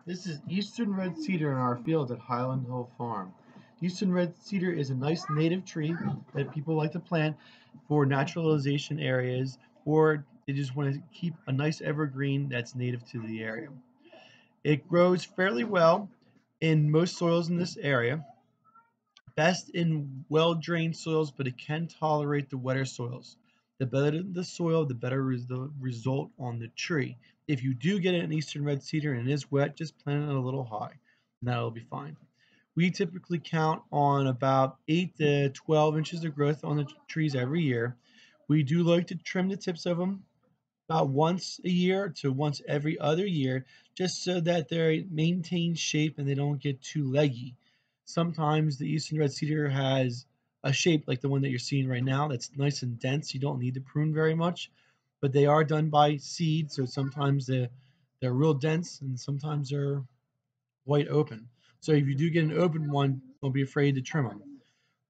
This is Eastern Red Cedar in our field at Highland Hill Farm. Eastern Red Cedar is a nice native tree that people like to plant for naturalization areas, or they just want to keep a nice evergreen that's native to the area. It grows fairly well in most soils in this area, best in well-drained soils, but it can tolerate the wetter soils. The better the soil, the better is the result on the tree. If you do get an eastern red cedar and it is wet, just plant it a little high, and that'll be fine. We typically count on about 8 to 12 inches of growth on the trees every year. We do like to trim the tips of them about once a year to once every other year, just so that they maintain shape and they don't get too leggy. Sometimes the eastern red cedar has a shape like the one that you're seeing right now that's nice and dense. You don't need to prune very much, but they are done by seed, so sometimes they're real dense and sometimes they're wide open. So if you do get an open one, don't be afraid to trim them.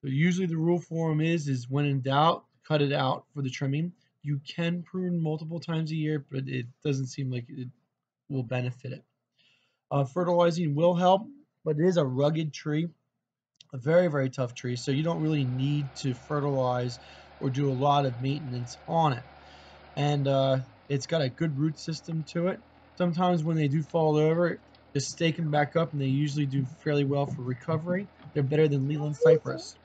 But usually the rule for them is when in doubt, cut it out for the trimming. You can prune multiple times a year, but it doesn't seem like it will benefit it. Fertilizing will help, but it is a rugged tree, a very, very tough tree, so you don't really need to fertilize or do a lot of maintenance on it. And it's got a good root system to it. Sometimes when they do fall over, just stake them back up, and they usually do fairly well for recovery. They're better than Leland cypress.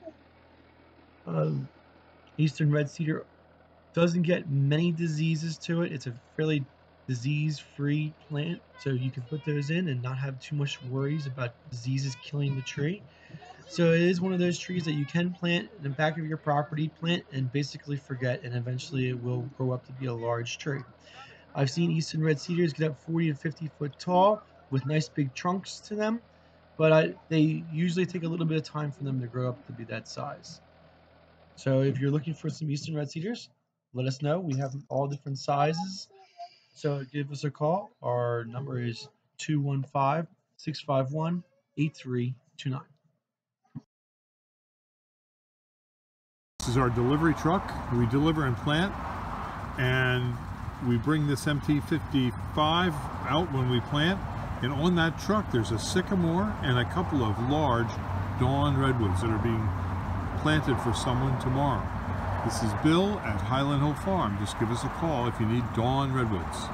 Eastern red cedar doesn't get many diseases to it. It's a fairly disease-free plant, so you can put those in and not have too much worries about diseases killing the tree. So it is one of those trees that you can plant in the back of your property, plant and basically forget, and eventually it will grow up to be a large tree. I've seen eastern red cedars get up 40 to 50 foot tall with nice big trunks to them, but they usually take a little bit of time for them to grow up to be that size. So if you're looking for some eastern red cedars, let us know. We have all different sizes. So give us a call. Our number is 215-651-8329. This is our delivery truck. We deliver and plant, and we bring this MT55 out when we plant, and on that truck there's a sycamore and a couple of large dawn redwoods that are being planted for someone tomorrow. This is Bill at Highland Hill Farm. Just give us a call if you need dawn redwoods.